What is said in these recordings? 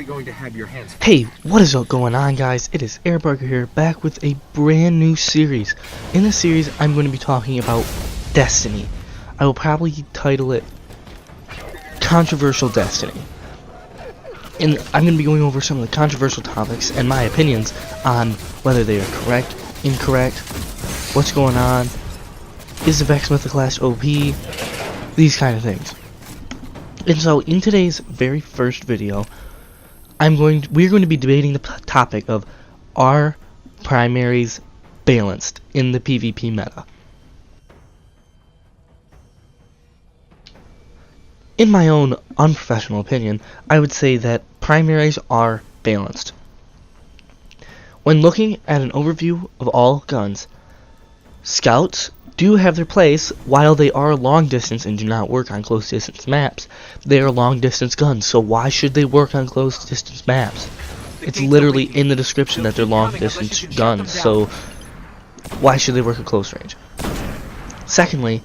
going to have your hands. Hey, what is going on, guys? It is Airburger here, back with a brand new series. In this series, I'm going to be talking about Destiny. I will probably title it Controversial Destiny. And I'm going to be going over some of the controversial topics and my opinions on whether they are correct, incorrect, what's going on, is the Vex Mythoclass OP, these kind of things. And so, in today's very first video, we're going to be debating the topic of, are primaries balanced in the PvP meta? In my own unprofessional opinion, I would say that primaries are balanced. When looking at an overview of all guns, scouts do have their place. While they are long distance and do not work on close distance maps, they are long distance guns, so why should they work on close distance maps? It's literally in the description that they're long distance guns, so why should they work at close range? Secondly,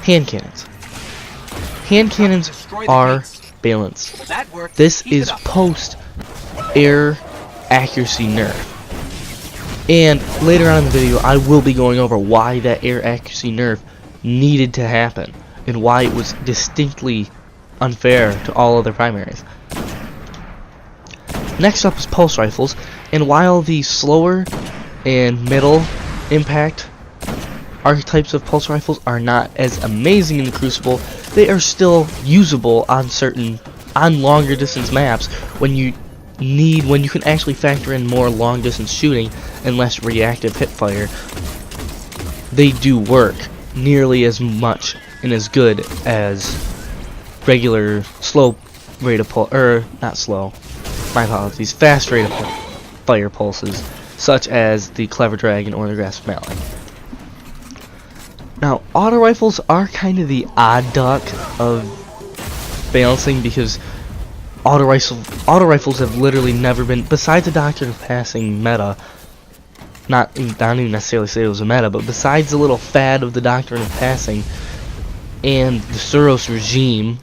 hand cannons. Hand cannons are balanced. This is post air accuracy nerf. And later on in the video, I will be going over why that air accuracy nerf needed to happen and why it was distinctly unfair to all other primaries. Next up is pulse rifles, and while the slower and middle impact archetypes of pulse rifles are not as amazing in the Crucible, they are still usable on longer distance maps when you can actually factor in more long distance shooting and less reactive hip fire. They do work nearly as much and as good as regular slow rate of pulse, not slow, my apologies, fast rate of fire pulses, such as the Clever Dragon or the Grasp Mallet. Now, auto rifles are kind of the odd duck of balancing, because auto rifles have literally never been, besides the Doctrine of Passing meta, I don't even necessarily say it was a meta, but besides the little fad of the Doctrine of Passing and the Suros regime,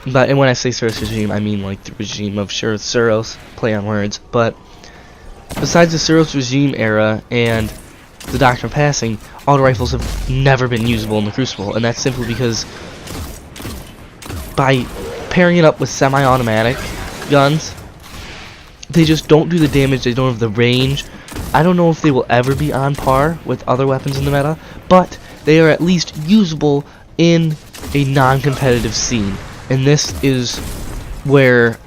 and when I say Suros regime, I mean like the regime of Suros, play on words, but besides the Suros regime era and the Doctrine of Passing, auto rifles have never been usable in the Crucible, and that's simply because by pairing it up with semi-automatic guns, they just don't do the damage, they don't have the range. I don't know if they will ever be on par with other weapons in the meta, but they are at least usable in a non-competitive scene, and this is where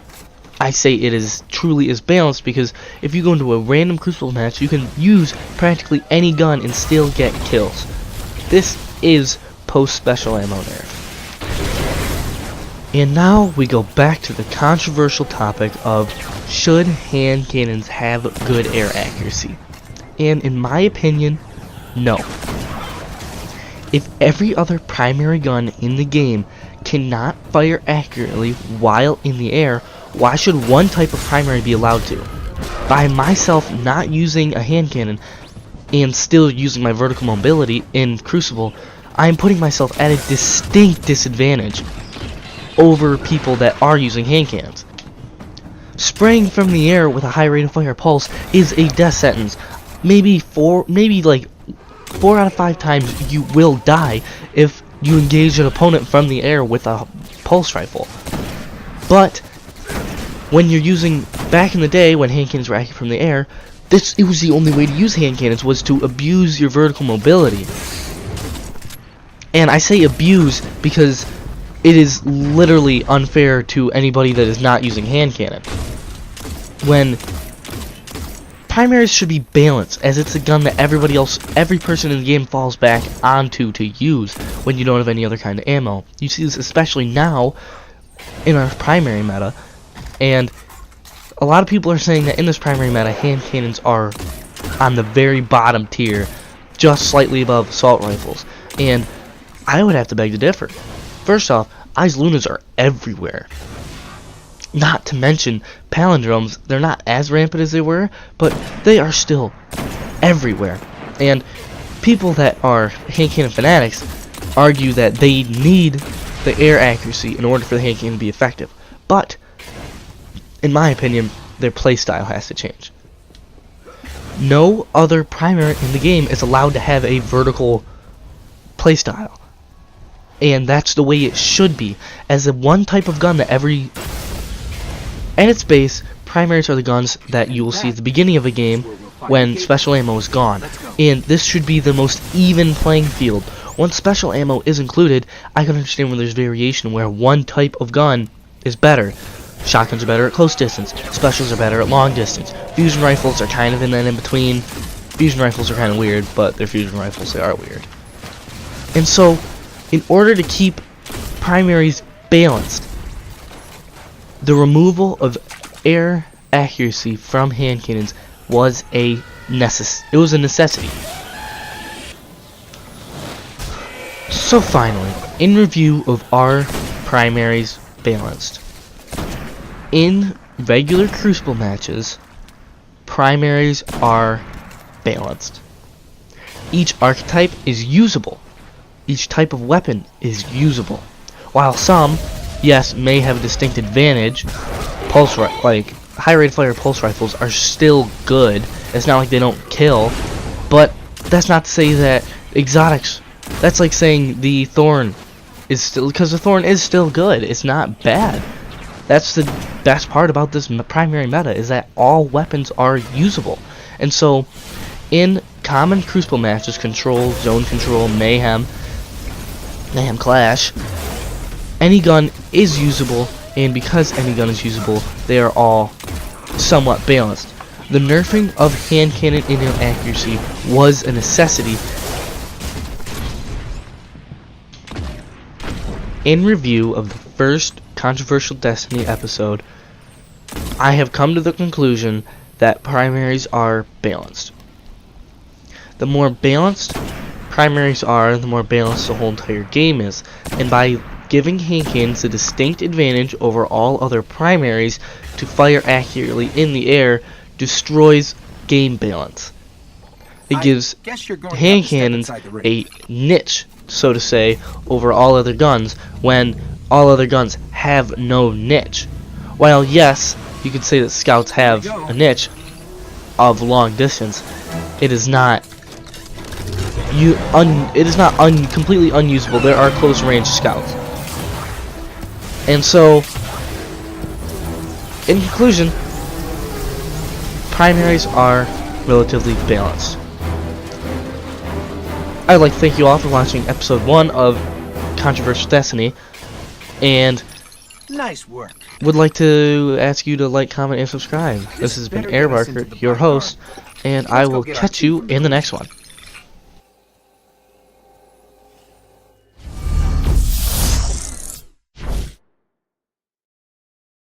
I say it is truly is balanced, because if you go into a random Crucible match, you can use practically any gun and still get kills. This is post-special ammo nerf. And now we go back to the controversial topic of, should hand cannons have good air accuracy? And in my opinion, no. If every other primary gun in the game cannot fire accurately while in the air, why should one type of primary be allowed to? By myself not using a hand cannon and still using my vertical mobility in Crucible, I am putting myself at a distinct disadvantage over people that are using hand cannons. Spraying from the air with a high rate of fire pulse is a death sentence. Maybe like 4 out of 5 times you will die if you engage an opponent from the air with a pulse rifle. But when you're using, back in the day when hand cannons were accurate from the air, it was the only way to use hand cannons, was to abuse your vertical mobility. And I say abuse because it is literally unfair to anybody that is not using hand cannon. When primaries should be balanced, as it's a gun that every person in the game falls back onto to use when you don't have any other kind of ammo. You see this especially now in our primary meta, and a lot of people are saying that in this primary meta, hand cannons are on the very bottom tier, just slightly above assault rifles, and I would have to beg to differ. First off, Eyes Lunas are everywhere. Not to mention palindromes, they're not as rampant as they were, but they are still everywhere. And people that are hand cannon fanatics argue that they need the air accuracy in order for the hand cannon to be effective. But in my opinion, their playstyle has to change. No other primary in the game is allowed to have a vertical playstyle. And that's the way it should be. As a one type of gun that every... At its base, primaries are the guns that you will see at the beginning of a game when special ammo is gone. And this should be the most even playing field. Once special ammo is included, I can understand when there's variation where one type of gun is better. Shotguns are better at close distance. Specials are better at long distance. Fusion rifles are kind of in that in between. Fusion rifles are kind of weird, but they're fusion rifles. They are weird. And so, in order to keep primaries balanced, the removal of air accuracy from hand cannons was a necessity. So finally, in review of our primaries balanced. In regular Crucible matches, primaries are balanced. Each archetype is usable. Each type of weapon is usable. While some, yes, may have a distinct advantage, like high rate fire pulse rifles are still good. It's not like they don't kill, but that's not to say that exotics. That's like saying the Thorn is still, because the Thorn is still good. It's not bad. That's the best part about this primary meta, is that all weapons are usable. And so, in common Crucible matches, Control, Zone Control, Mayhem Clash, any gun is usable, and because any gun is usable, they are all somewhat balanced. The nerfing of hand cannon inaccuracy was a necessity. In review of the first controversial Destiny episode, I have come to the conclusion that primaries are balanced. The more balanced primaries are, the more balanced the whole entire game is. And by giving hand cannons a distinct advantage over all other primaries to fire accurately in the air destroys game balance. It gives hand cannons a niche, so to say, over all other guns, when all other guns have no niche. While yes, you could say that scouts have a niche of long distance, it is not completely unusable. There are close range scouts. And so, in conclusion, primaries are relatively balanced. I'd like to thank you all for watching episode 1 of Controversial Destiny, and nice work. Would like to ask you to like, comment, and subscribe. This has been Airbarker, your host, and I will catch you in the next one.